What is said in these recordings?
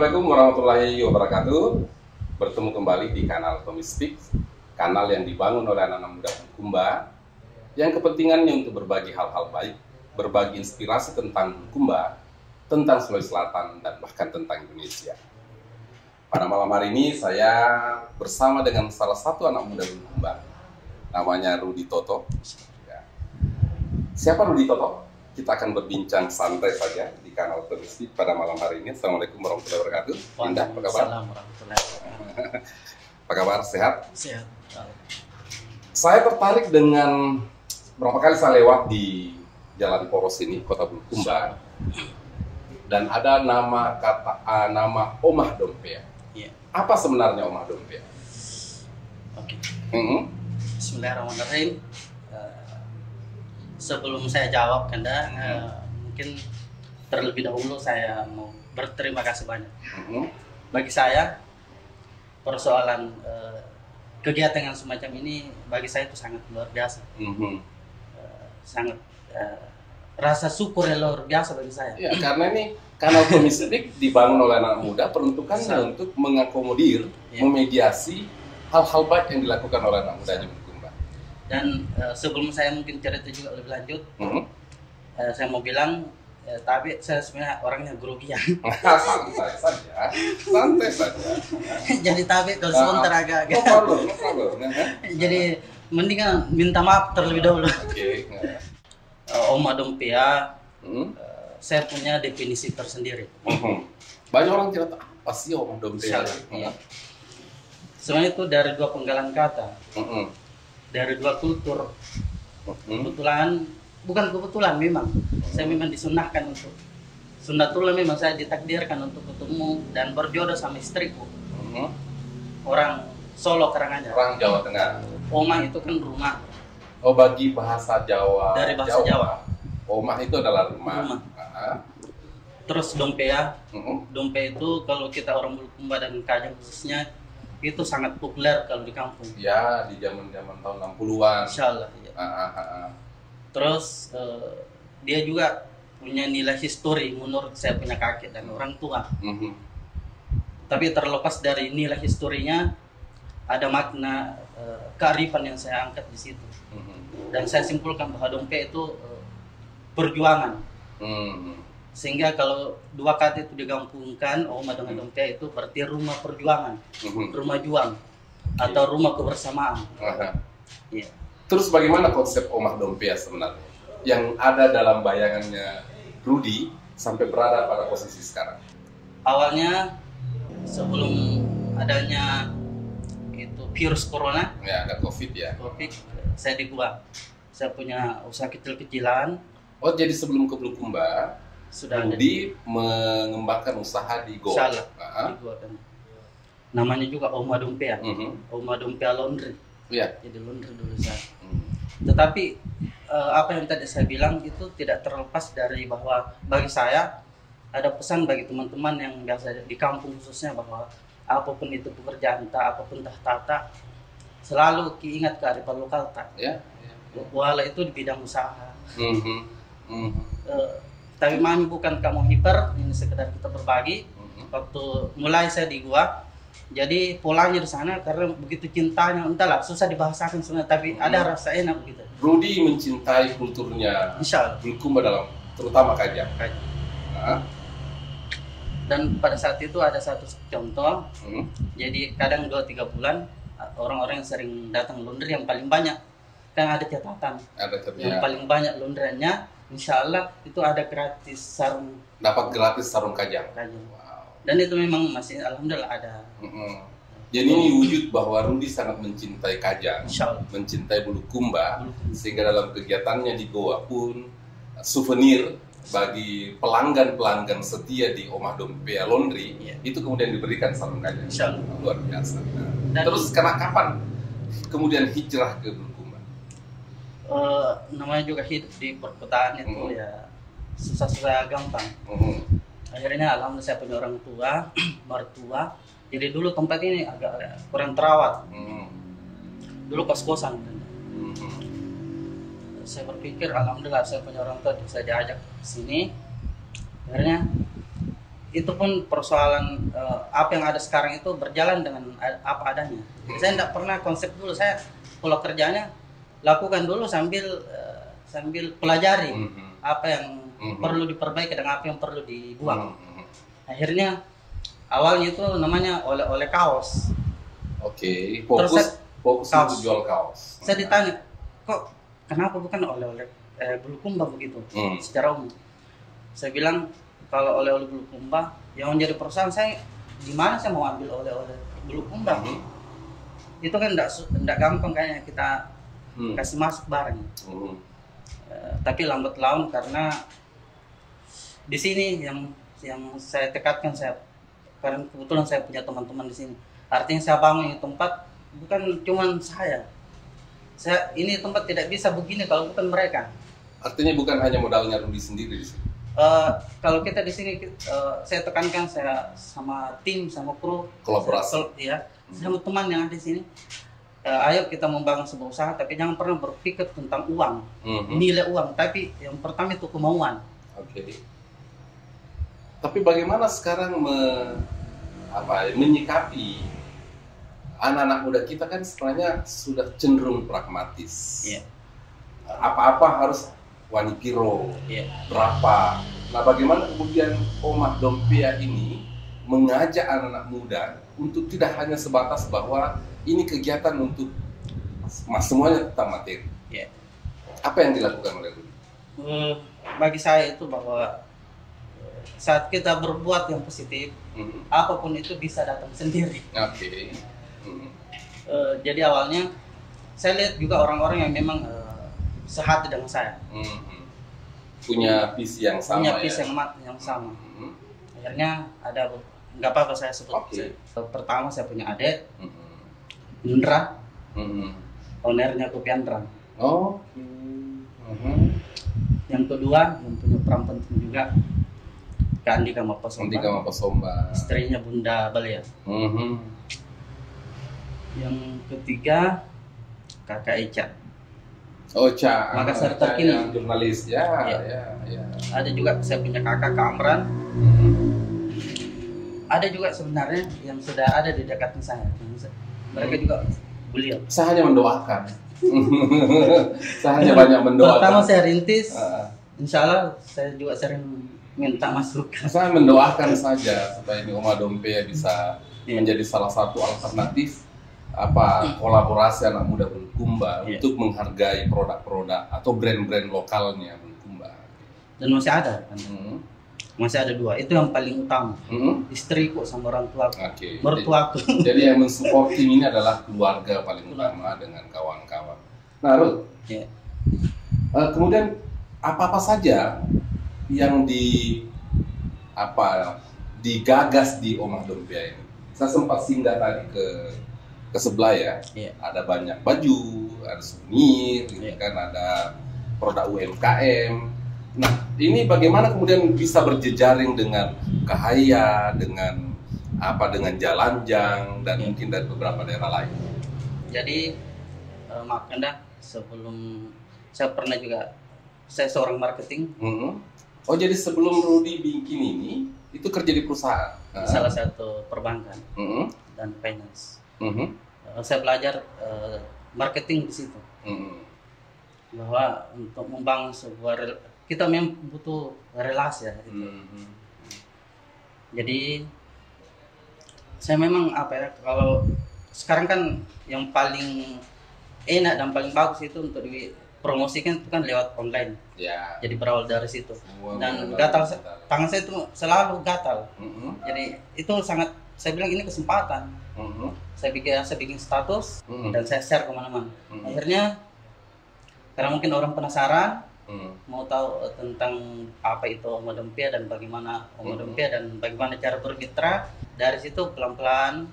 Assalamualaikum warahmatullahi wabarakatuh. Bertemu kembali di kanal Tommy Speak, kanal yang dibangun oleh anak-anak muda Bulukumba yang kepentingannya untuk berbagi hal-hal baik, berbagi inspirasi tentang Bulukumba, tentang Sulawesi Selatan, dan bahkan tentang Indonesia. Pada malam hari ini saya bersama dengan salah satu anak muda Bulukumba, namanya Rudy Toto. Ya. Siapa Rudy Toto? Kita akan berbincang santai saja di kanal Tommy Speak pada malam hari ini. Assalamualaikum warahmatullahi wabarakatuh. Indah, apa kabar? Apa kabar? Sehat? Sehat. Saya tertarik dengan berapa kali saya lewat di Jalan Poros ini, Kota Bulukumba, dan ada nama Omah Dompea. Iya. Apa sebenarnya Omah Dompea? Oke. Bismillahirrahmanirrahim. Sebelum saya jawab, mungkin terlebih dahulu saya mau berterima kasih banyak. Bagi saya, persoalan kegiatan yang semacam ini bagi saya itu sangat luar biasa. Sangat rasa syukur yang luar biasa bagi saya. Ya, karena ini kanal Tommy Speak dibangun oleh anak muda, peruntukannya untuk mengakomodir, memediasi hal-hal baik yang dilakukan oleh anak muda di Bulukumba. Dan sebelum saya mungkin cerita juga lebih lanjut, saya mau bilang, tapi saya sebenarnya orangnya grogian. Santai saja. Jadi tapi kalau sebentar agak-agak. Jadi mendingan minta maaf terlebih dahulu. Oke. Omah Dompea, saya punya definisi tersendiri. Banyak orang tidak tahu apa sih Omah Dompea. Iya. Sebenarnya itu dari dua penggalan kata, dari dua kultur. Bukan kebetulan memang. Saya memang disunahkan untuk sunnatullah, memang saya ditakdirkan untuk ketemu dan berjodoh sama istriku. Orang Solo Karanganyar. Orang Jawa Tengah. Omah itu kan rumah. Oh, bagi bahasa Jawa. Dari bahasa Jawa. Omah itu adalah rumah. Terus Dompea. Dompea itu kalau kita orang Bulukumba dan Kajang khususnya itu sangat populer kalau di kampung. Ya, di zaman-zaman tahun 60-an. Insyaallah. Ya. Terus dia juga punya nilai histori menurut saya punya kakek dan orang tua. Tapi terlepas dari nilai historinya, ada makna kearifan yang saya angkat di situ. Dan saya simpulkan bahwa Dompea itu perjuangan. Sehingga kalau dua kata itu digabungkan, Omah dengan Dompea itu berarti rumah perjuangan, rumah juang, atau rumah kebersamaan. Ya. Terus bagaimana konsep Omah Dompea sebenarnya yang ada dalam bayangannya Rudy sampai berada pada posisi sekarang? Awalnya sebelum adanya itu virus corona, ya ada COVID ya. COVID, saya di gua, saya punya usaha kecil-kecilan. Oh, jadi sebelum ke Bulukumba sudah Rudy mengembangkan usaha di Goa. Di Goa kan. Namanya juga Omah Dompea. Omah Dompea Laundry. Iya. Jadi laundry dulu saya. Tetapi apa yang tadi saya bilang itu tidak terlepas dari bahwa bagi saya ada pesan bagi teman-teman yang biasa di kampung khususnya bahwa apapun itu pekerjaan apapun tahta selalu ingat kearifan lokal tak. Ya. Walau itu di bidang usaha. Tapi mami bukan kamu hiper, ini sekedar kita berbagi. Waktu mulai saya di gua, jadi polanya di sana karena begitu cintanya, entahlah susah dibahasakan sebenarnya, tapi ada rasa enak gitu. Rudy mencintai kulturnya Bulukumba dalam terutama Kajang. Dan pada saat itu ada satu contoh, jadi kadang 2-3 bulan orang-orang yang sering datang laundry yang paling banyak kan ada catatan. Yang paling banyak laundryannya insya Allah itu ada gratis sarung. Dapat gratis sarung Kajang. Wow. Dan itu memang masih alhamdulillah ada. Jadi ini wujud bahwa Rudy sangat mencintai Kajang, mencintai Bulukumba, sehingga dalam kegiatannya di Goa pun souvenir bagi pelanggan-pelanggan setia di Omah Dompea Laundry itu kemudian diberikan sarung Kajang. Luar biasa. Terus kapan kemudian hijrah ke Bulukumba? Namanya juga hidup di perkotaan itu ya susah-susah gampang. Akhirnya alhamdulillah saya punya orang tua, mertua. Jadi dulu tempat ini agak kurang terawat. Dulu kos-kosan. Saya berpikir alhamdulillah saya punya orang tua, saya diajak ke sini. Akhirnya itu pun persoalan apa yang ada sekarang itu berjalan dengan apa adanya. Saya tidak pernah konsep dulu, saya kalau kerjanya lakukan dulu sambil sambil pelajari apa yang perlu diperbaiki dan apa yang perlu dibuang. Akhirnya awalnya itu namanya oleh-oleh kaos. Oke, fokus kaos. untuk jual kaos. Saya ditanya, kok kenapa bukan oleh-oleh bulukumba begitu secara umum? Saya bilang kalau oleh-oleh bulukumba yang menjadi perusahaan saya, di mana saya mau ambil oleh-oleh bulukumba? Itu kan tidak gampang kayaknya kita kasih masuk barang. Tapi lambat laun karena di sini yang saya tekatkan, karena kebetulan saya punya teman-teman di sini. Artinya saya bangun ini tempat bukan cuma saya. Ini tempat tidak bisa begini kalau bukan mereka. Artinya bukan hanya modalnya Rudi sendiri di sini. Kalau kita di sini saya tekankan, saya sama tim, sama kru, kolaborasi. Ya, sama teman yang ada di sini. Ayo kita membangun sebuah usaha, tapi jangan pernah berpikir tentang uang, nilai uang. Tapi yang pertama itu kemauan. Oke. Tapi bagaimana sekarang menyikapi anak-anak muda kita kan sebenarnya sudah cenderung pragmatis. Yeah. Apa-apa harus wanipiro, berapa. Nah, bagaimana kemudian Omah Dompia ini mengajak anak-anak muda untuk tidak hanya sebatas bahwa ini kegiatan untuk semuanya tentang materi. Yeah. Apa yang dilakukan oleh Rudi? Bagi saya itu bahwa saat kita berbuat yang positif, apapun itu bisa datang sendiri. Oke. Jadi awalnya saya lihat juga orang-orang yang memang sehati dengan saya, punya visi yang sama. Punya visi yang sama. Akhirnya ada, nggak apa-apa saya sebut. Okay. Pertama saya punya adik, Indra, ownernya Kopiandra. Oh. Yang kedua yang punya peran penting juga Kak Andika Mapasomba. Istrinya Bunda Balia. Yang ketiga Kakak Eca. Oh, Ca. Makassar terkini. Jurnalis ya. Ada juga saya punya kakak Kamran. Ada juga sebenarnya yang sudah ada di dekatnya saya. Mereka juga beliau. Saya hanya mendoakan. Saya hanya banyak mendoakan. Pertama saya rintis, insya Allah saya juga sering minta masukan. Saya mendoakan saja supaya ini Omah Dompia bisa menjadi salah satu alternatif kolaborasi anak muda Bulukumba untuk menghargai produk-produk atau brand-brand lokalnya Bulukumba. Dan masih ada kan? Masih ada 2, itu yang paling utama. Istriku sama orang tua. Mertuaku. Jadi yang mensupport tim ini adalah keluarga paling utama dengan kawan-kawan. Nah, Ruth, kemudian apa-apa saja yang digagas di Omah Dompia ini? Saya sempat singgah tadi ke sebelah ya. Ada banyak baju, ada souvenir, kan, ada produk UMKM. Nah, ini bagaimana kemudian bisa berjejaring dengan Kahaya, dengan Jalanjang dan mungkin dari beberapa daerah lain. Jadi maaf Anda, sebelum saya pernah juga, saya seorang marketing. Oh, jadi sebelum Rudi bikin ini itu kerja di perusahaan? Salah satu perbankan dan finance. Saya belajar marketing di situ. Bahwa untuk membangun sebuah kita memang butuh relasi ya. Jadi saya memang kalau sekarang kan yang paling enak dan paling bagus itu untuk dipromosikan itu kan lewat online. Jadi berawal dari situ. Dan gatal, tangan saya itu selalu gatal. Jadi itu sangat, saya bilang ini kesempatan. Saya bikin status dan saya share kemana-mana. Akhirnya karena mungkin orang penasaran, mau tahu tentang apa itu Omah Dompia dan bagaimana Omah Dompia dan bagaimana cara bermitra. Dari situ pelan-pelan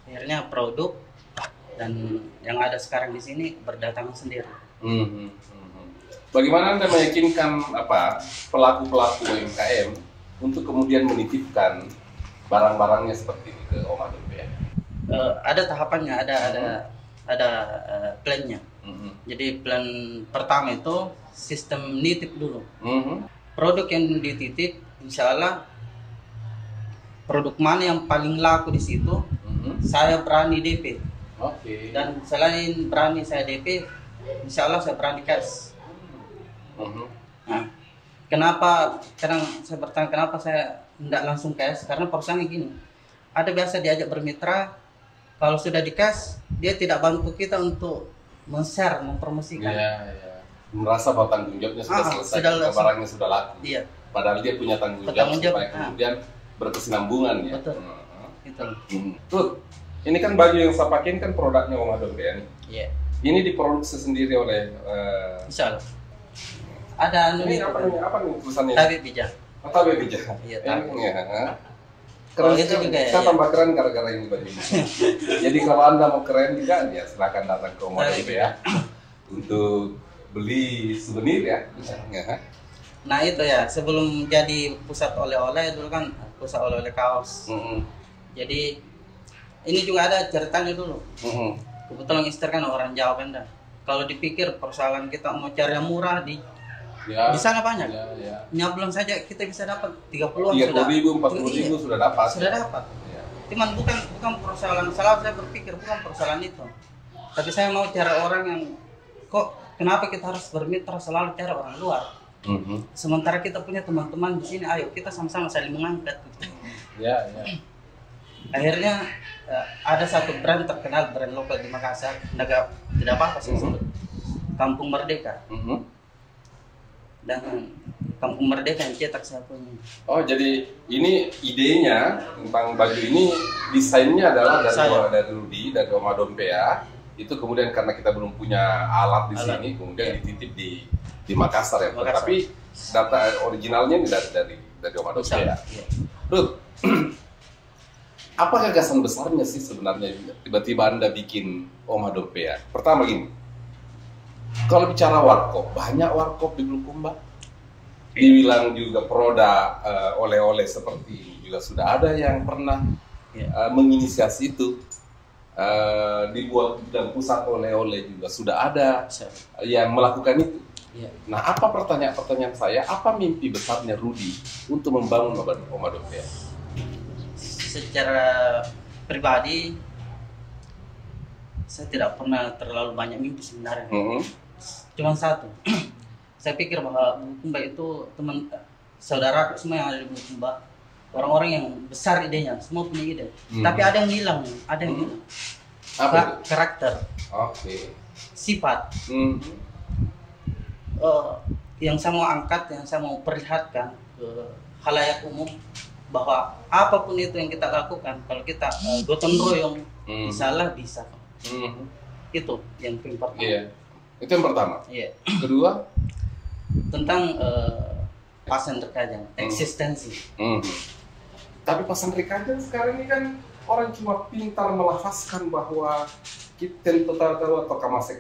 akhirnya produk dan yang ada sekarang di sini berdatangan sendiri. Bagaimana Anda meyakinkan pelaku-pelaku UMKM untuk kemudian menitipkan barang-barangnya seperti ini ke Omah Dompia? Ada tahapannya, ada plannya. Jadi plan pertama itu sistem nitip dulu. Produk yang dititip insya Allah produk mana yang paling laku di situ, saya berani DP. Dan selain berani saya DP, insya Allah saya berani cash. Nah, kenapa kadang saya bertanya kenapa saya tidak langsung cash? Karena perusahaannya gini, ada biasa diajak bermitra, kalau sudah di cash dia tidak bantu kita untuk men-share, mempromosikan. Merasa bahwa tanggung jawabnya sudah selesai, barangnya sudah laku. Padahal dia punya tanggung jawab supaya kemudian berkesinambungan ya. Betul. Tuh, ini kan baju yang saya pakai kan produknya Oma Dompea nih. Ini diproduksi sendiri oleh Insya Allah. Ada ini apa nih tulisannya? Tabib Bija. Tabib Bija. Iya, Tabib. Keren itu juga ya. Saya tambah keren gara-gara ini baju ini. Jadi kalau Anda mau keren juga, ya silakan datang ke Oma Dompea untuk beli souvenir ya. Nah itu ya, sebelum jadi pusat oleh-oleh dulu kan pusat oleh-oleh kaos. Jadi ini juga ada ceritanya dulu. Kebetulan istri kan orang Jawa kan dah. Kalau dipikir persoalan kita mau cari yang murah di sana banyak. Nyablon saja kita bisa dapat 30-an 30.000, 40.000 sudah dapat. Sudah dapat. Cuman bukan persoalan, salah saya berpikir bukan persoalan itu. Tapi saya mau cari orang yang kok kenapa kita harus bermitra selalu cari orang luar. Sementara kita punya teman-teman di sini, ayo kita sama-sama saling mengangkat. Akhirnya ada satu brand terkenal, brand lokal di Makassar, tidak apa-apa sih, Kampung Merdeka. Dan Kampung Merdeka yang cetak saya punya. Oh, jadi ini idenya tentang baju ini, desainnya adalah dari Rudi, dari Oma Dompea. Itu kemudian karena kita belum punya alat di sini, kemudian dititip di Makassar ya. Tapi data originalnya ini dari Oma Dompea. Rud, apa gagasan besarnya sih sebenarnya tiba-tiba Anda bikin Oma Dompea? Pertama gini, kalau bicara warkop, banyak warkop di Bulukumba. Dibilang juga produk oleh-oleh seperti ini juga sudah ada yang pernah menginisiasi itu. Dibuat dan pusat oleh-oleh juga sudah ada yang melakukan itu. Nah, apa pertanyaan saya? Apa mimpi besarnya Rudi untuk membangun Oma Dompea? Secara pribadi, saya tidak pernah terlalu banyak mimpi sebenarnya. Cuma satu, saya pikir bahwa Bulukumba itu teman saudara semua yang ada di Bulukumba, orang-orang yang besar idenya, semua punya ide. Tapi ada yang hilang, Apa karakter, sifat. Yang saya mau angkat, yang saya mau perlihatkan ke khalayak umum bahwa apapun itu yang kita lakukan, kalau kita gotong royong, insyaallah bisa. Itu yang pertama. Itu yang pertama. Kedua, tentang pasang terkadang eksistensi. Tapi pasang terkadang sekarang ini kan orang cuma pintar melafazkan bahwa kita tahu atau kamase,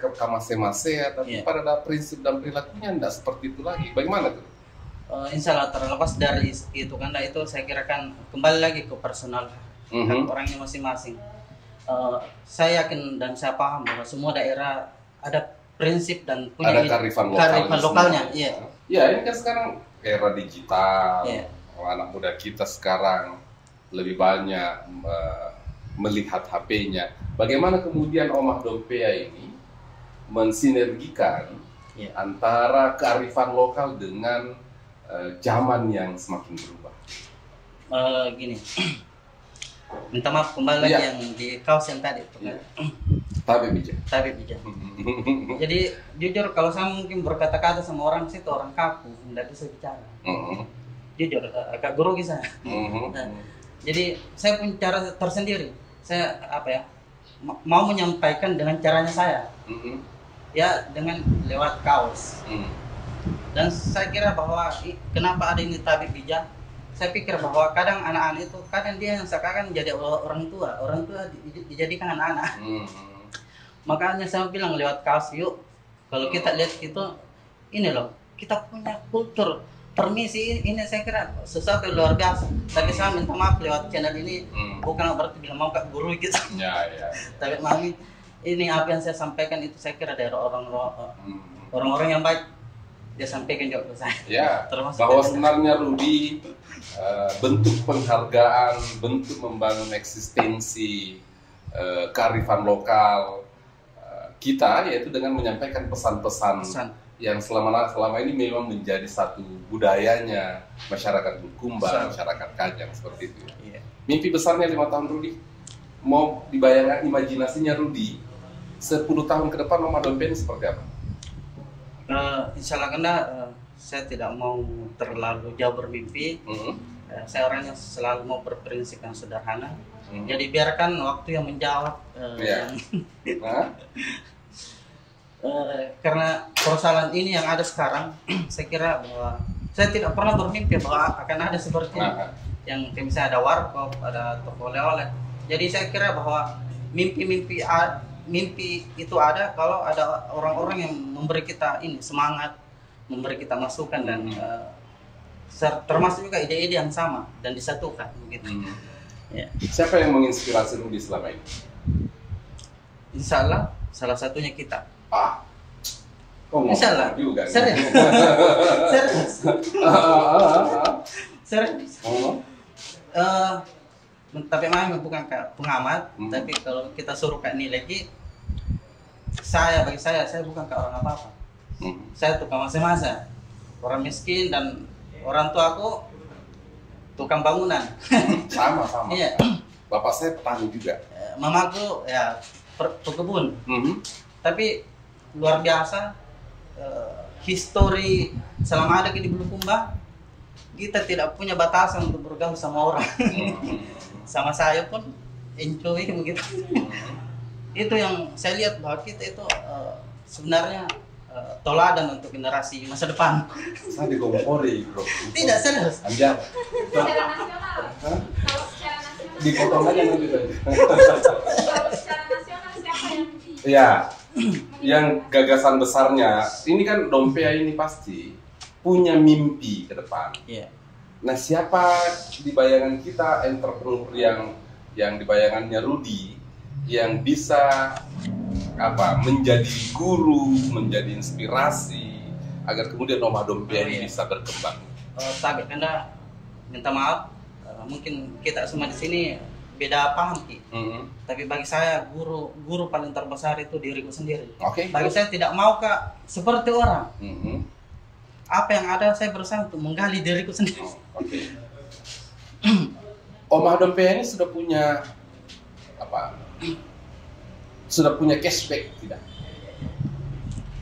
tapi pada prinsip dan perilakunya tidak seperti itu lagi. Bagaimana tuh? Insya Allah terlepas dari itu kan, itu saya kira kan kembali lagi ke personal orangnya masing-masing. Saya yakin dan saya paham bahwa semua daerah ada prinsip dan punya kearifan lokalnya. Ini kan sekarang era digital, anak muda kita sekarang lebih banyak melihat HP-nya. Bagaimana kemudian Oma Dompea ini mensinergikan antara kearifan lokal dengan zaman yang semakin berubah? Gini, minta maaf kembali lagi yang di kaos yang tadi. Tabib Bija. Jadi jujur kalau saya mungkin berkata-kata sama orang situ, orang kaku, tidak bisa bicara. Jujur agak grogi saya. Jadi saya punya cara tersendiri. Saya mau menyampaikan dengan caranya saya. Dengan lewat kaos. Dan saya kira bahwa kenapa ada ini Tabib Bija? Saya pikir bahwa kadang anak-anak itu dia yang sekarang jadi orang tua dijadikan anak-anak. Makanya saya bilang lewat kaos, yuk kalau kita lihat itu, ini loh, kita punya kultur permisi, ini saya kira sesuatu yang luar biasa. Tapi saya minta maaf lewat channel ini, bukan berarti bilang mau kak guru gitu. Tapi mami, ini apa yang saya sampaikan itu saya kira dari orang-orang yang baik. dia sampaikan juga ke saya. Ya, Termasuk bahwa dengan- sebenarnya Rudi bentuk penghargaan, bentuk membangun eksistensi kearifan lokal kita, yaitu dengan menyampaikan pesan-pesan Pesan. yang selama ini memang menjadi satu budayanya masyarakat Bulukumba, Pesan. masyarakat Kajang seperti itu. Iya. Mimpi besarnya 5 tahun Rudi, mau dibayangkan imajinasinya Rudi 10 tahun ke depan Oma Dompe ini seperti apa? Insya Allah karena saya tidak mau terlalu jauh bermimpi. Saya orangnya selalu mau berprinsip yang sederhana. Jadi biarkan waktu yang menjawab. Iya. Nah, Karena persoalan ini yang ada sekarang, saya kira bahwa saya tidak pernah bermimpi bahwa akan ada seperti yang misalnya ada warkop, ada toko oleh-oleh. Jadi saya kira bahwa mimpi itu ada kalau ada orang-orang yang memberi kita ini semangat, memberi kita masukan dan termasuk juga ide-ide yang sama dan disatukan begitu. Ya. Siapa yang menginspirasi Rudi selama ini? Insya Allah salah satunya kita. Insya Allah juga. Serius. Serius. Tapi memang bukan pengamat, tapi kalau kita suruh kayak nilai lagi, bagi saya bukan kayak orang apa-apa. Saya tukang masa-masa, orang miskin dan orang tua aku tukang bangunan. Sama. Iya. Bapak saya petani juga. Mamaku ya pekebun. Tapi luar biasa histori selama ada di Bulukumba, kita tidak punya batasan untuk bergaul sama orang. Sama saya pun enjoy begitu. Itu yang saya lihat bahwa kita itu sebenarnya toladan untuk generasi masa depan. Saya dikompori, bro. Tidak, serius. Anjir. Secara nasional. Kalau secara nasional. Dipotong aja nanti tadi. Kalau secara nasional siapa yang Iya. Yang gagasan besarnya, ini kan Dompea ini pasti punya mimpi ke depan. Iya. Nah, siapa di bayangan kita entrepreneur yang di bayangannya Rudi yang bisa menjadi guru, menjadi inspirasi agar kemudian Oma Dompea ini bisa berkembang. Tapi karena minta maaf, mungkin kita semua di sini beda paham Ki. Tapi bagi saya guru paling terbesar itu diriku sendiri. Oke. Bagi saya tidak mau Kak seperti orang. Apa yang ada saya berusaha untuk menggali diriku sendiri. Oke. Oma Dompea ini sudah punya sudah punya cashback tidak?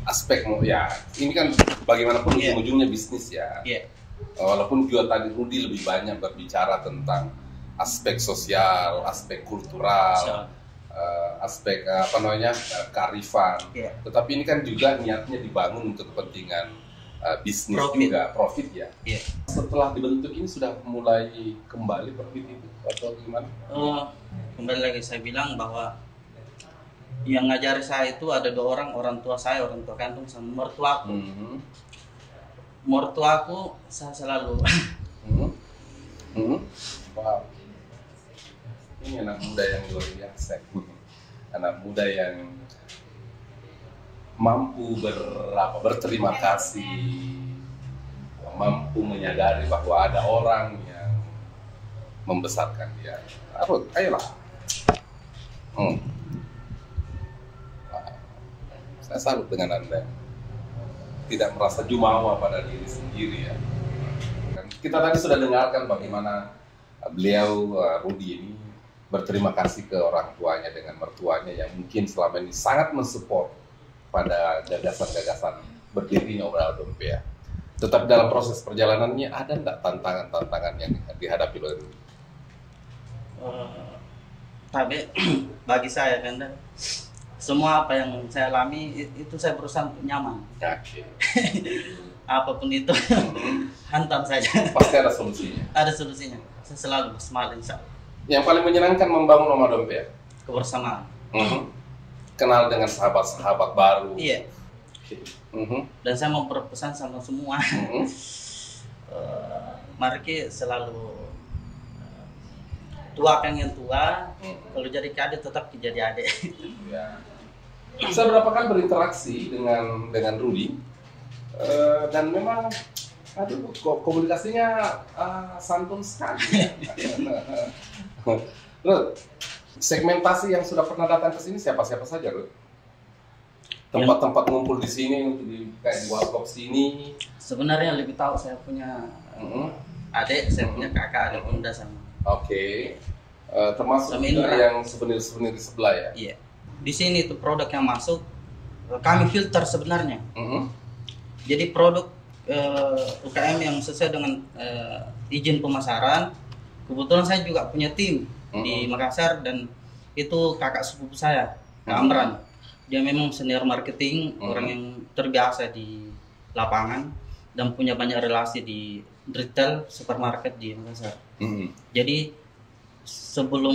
Aspek ya, ini kan bagaimanapun ujung-ujungnya bisnis ya. Walaupun juga tadi Rudi lebih banyak berbicara tentang aspek sosial, aspek kultural, aspek kearifan. Tetapi ini kan juga niatnya dibangun untuk kepentingan bisnis juga, profit ya. Setelah dibentuk ini sudah mulai kembali profit itu atau gimana? Kembali lagi saya bilang bahwa yang ngajari saya itu ada 2 orang tua saya, orang tua kandung sama mertuaku. Mertuaku saya selalu. Wow. Ini anak muda yang luar biasa. Anak muda yang mampu berterima kasih, mampu menyadari bahwa ada orang yang membesarkan dia. Ayolah. Saya salut dengan Anda. Tidak merasa jumawa pada diri sendiri ya. Kita tadi sudah dengarkan bagaimana beliau Rudi ini berterima kasih ke orang tuanya dengan mertuanya yang mungkin selama ini sangat mensupport pada gagasan-gagasan berdirinya Oma Dompea. Tetapi dalam proses perjalanannya ada nggak tantangan-tantangan yang dihadapi oleh Rudi? Tapi bagi saya kan semua apa yang saya alami itu saya berusaha untuk nyaman. Apapun itu hantam saja. Pasti ada solusinya. Ada solusinya. Saya selalu bersemangat insya Allah. Yang paling menyenangkan membangun Oma Dompea? Kebersamaan. Kenal dengan sahabat-sahabat baru. Iya. Dan saya mau berpesan sama semua. Mari kita selalu tuakan yang tua. Kalau jadi adik tetap jadi adik. Ya. Saya berapa kali berinteraksi dengan Rudi. Dan memang aduh komunikasinya santun sekali. Ruth, segmentasi yang sudah pernah datang ke sini siapa-siapa saja, Ruth? Tempat-tempat ngumpul di sini untuk kayak di warkop sini. Sebenarnya lebih tahu saya punya adik, saya punya kakak, ada bunda sama. Oke. Termasuk juga yang souvenir-souvenir di sebelah ya? Iya. Di sini tuh produk yang masuk kami filter sebenarnya. Jadi produk UKM yang sesuai dengan izin pemasaran. Kebetulan saya juga punya tim di Makassar dan itu kakak sepupu saya, Kak Amran. Dia memang senior marketing, orang yang terbiasa di lapangan dan punya banyak relasi di retail supermarket di Makassar. Jadi sebelum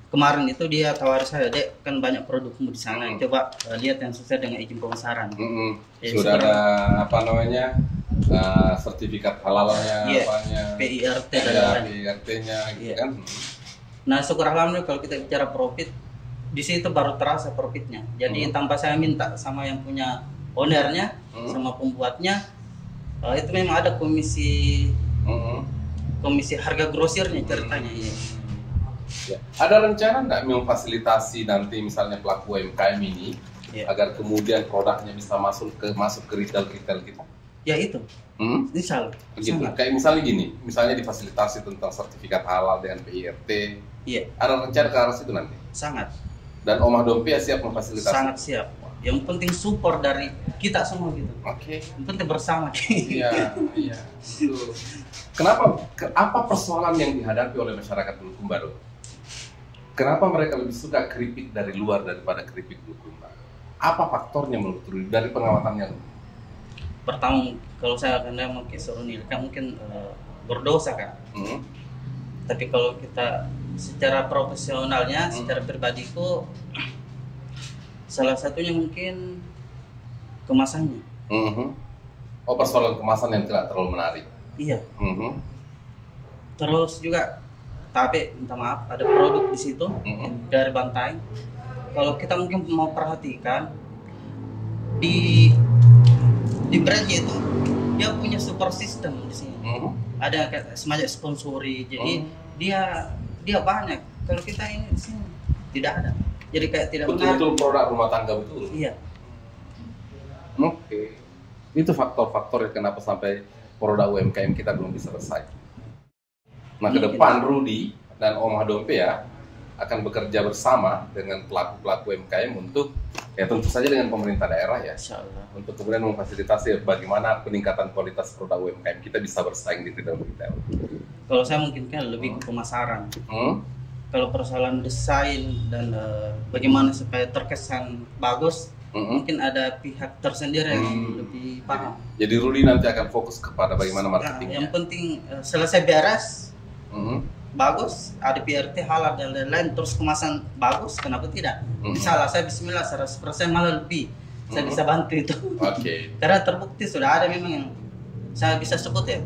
kemarin itu dia tawari saya, Dek, kan banyak produkmu di sana, coba lihat yang sesuai dengan izin pemasaran. Sudah ada apa namanya sertifikat halalnya, apanya, PIRT dan PIRT-nya, gitu kan? Nah, syukur alhamdulillah kalau kita bicara profit, di situ baru terasa profitnya. Jadi tanpa saya minta sama yang punya ownernya, sama pembuatnya, itu memang ada komisi harga grosirnya ceritanya. Ya. Ada rencana nggak memfasilitasi nanti misalnya pelaku UMKM ini agar kemudian produknya bisa masuk ke retail kita? Ya itu. Misal. Gitu. Kayak misalnya gini, misalnya difasilitasi tentang sertifikat halal dengan PIRT. Iya. Ada rencana ke arah situ nanti? Sangat. Dan Omah Dompia siap memfasilitasi? Sangat siap. Yang penting support dari kita semua gitu. Oke. Yang penting bersama. Iya. Betul. Apa persoalan yang dihadapi oleh masyarakat Bulukumba? Kenapa mereka lebih suka keripik dari luar daripada keripik Bulukumba? Apa faktornya menurut Rudi dari pengawatannya? Pertama, kalau saya akan mungkin suruh nilai mungkin berdosa kan. Tapi kalau kita secara profesionalnya, secara pribadiku, salah satunya mungkin kemasannya. Oh, persoalan kemasan yang tidak terlalu menarik. Iya. Terus juga tapi minta maaf ada produk di situ dari Bantaeng. Kalau kita mungkin mau perhatikan di brandnya itu dia punya support system di sini. Ada kayak semacam sponsori. Jadi dia banyak. Kalau kita ini di sini tidak ada. Jadi kayak tidak betul produk rumah tangga betul. Iya. Oke. Itu faktor-faktor kenapa sampai produk UMKM kita belum bisa bersaing. Nah, ke depan Rudi dan Omah Dompia akan bekerja bersama dengan pelaku-pelaku UMKM untuk tentu saja dengan pemerintah daerah ya. Insyaallah. Untuk kemudian memfasilitasi bagaimana peningkatan kualitas produk UMKM kita bisa bersaing di retail. Kalau saya mungkin kan lebih ke pemasaran. Kalau persoalan desain dan bagaimana supaya terkesan bagus, mungkin ada pihak tersendiri yang lebih paham. Jadi Rudi nanti akan fokus kepada bagaimana marketingnya. Yang penting selesai beres, bagus, ada PRT halal dan lain-lain, terus kemasan bagus, kenapa tidak? Misalnya saya bismillah 100% malah lebih, saya bisa bantu itu. Oke. Karena terbukti sudah ada memang yang saya bisa sebut ya,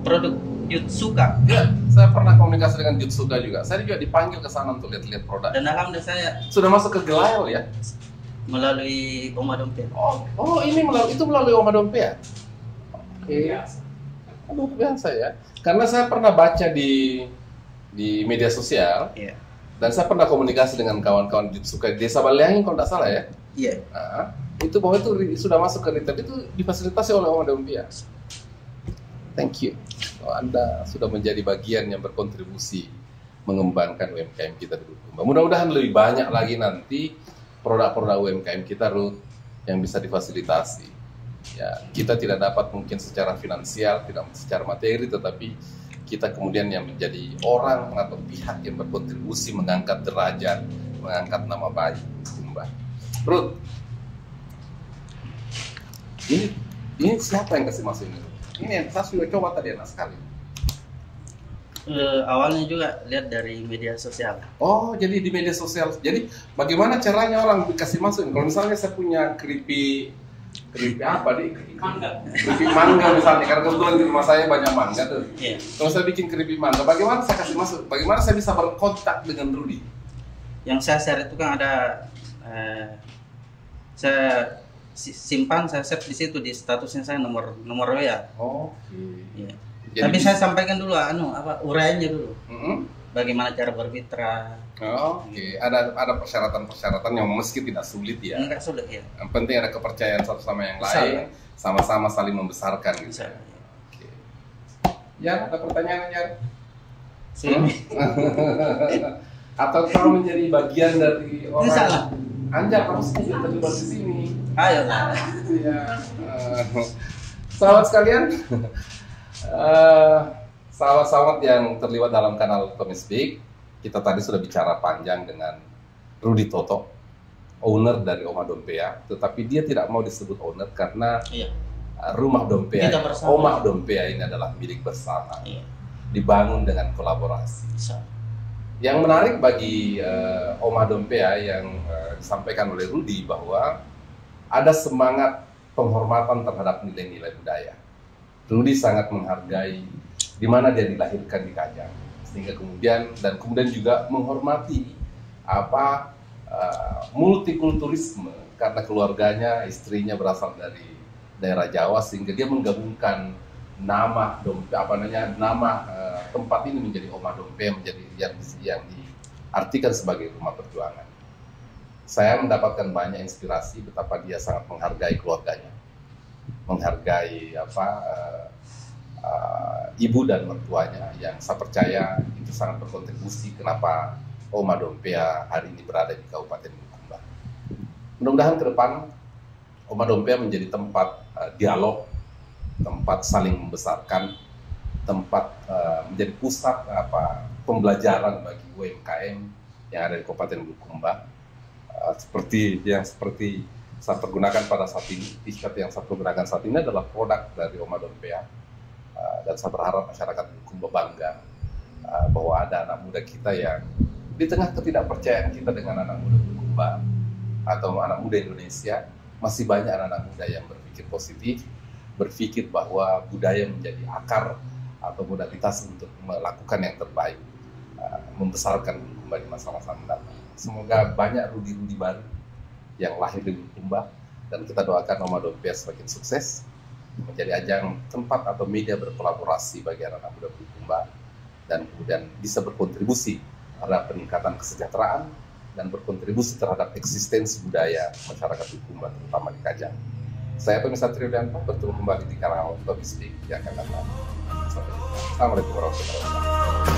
produk Jutsuka. Ya, saya pernah komunikasi dengan Jutsuka juga. Saya juga dipanggil ke sana untuk lihat-lihat produk. Dan alhamdulillah saya sudah masuk ke Gelail ya? Melalui Omah Dompia. Oh ini melalui Omah Dompia. Oke. Luar biasa ya. Karena saya pernah baca di media sosial. Dan saya pernah komunikasi dengan kawan-kawan Jutsuka di Desa Baleangin kalau tidak salah ya. Iya. Nah, itu bahwa itu sudah masuk ke retail, itu difasilitasi oleh Omah Dompia. Thank you. Anda sudah menjadi bagian yang berkontribusi mengembangkan UMKM kita di Bulukumba. Mudah-mudahan lebih banyak lagi nanti produk-produk UMKM kita Ruth yang bisa difasilitasi. Ya, kita tidak dapat mungkin secara finansial, tidak secara materi, tetapi kita kemudian yang menjadi orang atau pihak yang berkontribusi mengangkat derajat, mengangkat nama baik Bulukumba. Ruth, ini siapa yang kasih masuk ini? Ini yang saya sudah coba tadi, enak sekali. Awalnya juga lihat dari media sosial. Oh, jadi di media sosial. Jadi bagaimana caranya orang dikasih masuk? Kalau misalnya saya punya keripik apa nih? Keripik mangga misalnya, karena kebetulan di rumah saya banyak mangga tuh. Kalau saya bikin keripik mangga, bagaimana saya kasih masuk? Bagaimana saya bisa berkontak dengan Rudi? Yang saya share itu kan ada simpan, saya save di situ di statusnya saya nomor WA. Oke. Iya. Tapi saya sampaikan dulu uraiannya dulu. Bagaimana cara bermitra. Oke. Ada persyaratan yang meski tidak sulit ya. Enggak sulit ya. Yang penting ada kepercayaan satu sama yang lain, sama-sama saling membesarkan gitu. Bisa. Oke. Ya, ada pertanyaan ya? Atau kau menjadi bagian dari orang? Salah. Anda harusnya juga terlibat di sini. Ayo lah. Ya. Sahabat sekalian, sahabat-sahabat yang terlibat dalam kanal Tomistik, kita tadi sudah bicara panjang dengan Rudy Toto, owner dari Oma Dompea, tetapi dia tidak mau disebut owner karena rumah Dompea, Oma Dompea ini adalah milik bersama, dibangun dengan kolaborasi. Yang menarik bagi Oma Dompea yang disampaikan oleh Rudy bahwa ada semangat penghormatan terhadap nilai-nilai budaya. Rudy sangat menghargai di mana dia dilahirkan di Kajang, sehingga kemudian juga menghormati multikulturisme karena keluarganya, istrinya berasal dari daerah Jawa, sehingga dia menggabungkan nama tempat ini menjadi Oma Dompea, menjadi yang diartikan sebagai rumah perjuangan. Saya mendapatkan banyak inspirasi betapa dia sangat menghargai keluarganya, menghargai ibu dan mertuanya yang saya percaya itu sangat berkontribusi kenapa Oma Dompea hari ini berada di Kabupaten Bulukumba. Mudah-mudahan ke depan Oma Dompea menjadi tempat dialog, tempat saling membesarkan, tempat menjadi pusat pembelajaran bagi UMKM yang ada di Kabupaten Bulukumba. Seperti saya pergunakan pada saat ini, t-shirt yang saya pergunakan saat ini adalah produk dari Oma Dompea, dan saya berharap masyarakat Bulukumba bangga bahwa ada anak muda kita yang di tengah ketidakpercayaan kita dengan anak muda Bulukumba atau anak muda Indonesia, masih banyak anak muda yang berpikir positif, berpikir bahwa budaya menjadi akar atau modalitas untuk melakukan yang terbaik, membesarkan Bulukumba di masa-masa mendatang. Semoga banyak Rudy baru yang lahir di Bulukumba, dan kita doakan Oma Dompea semakin sukses, menjadi ajang tempat atau media berkolaborasi bagi anak-anak muda Bulukumba, dan kemudian bisa berkontribusi terhadap peningkatan kesejahteraan dan berkontribusi terhadap eksistensi budaya masyarakat Bulukumba, terutama di Kajang. Saya Tommy Satriulianto, bertemu kembali di kanal Tomistik yang akan datang. Assalamualaikum warahmatullahi wabarakatuh.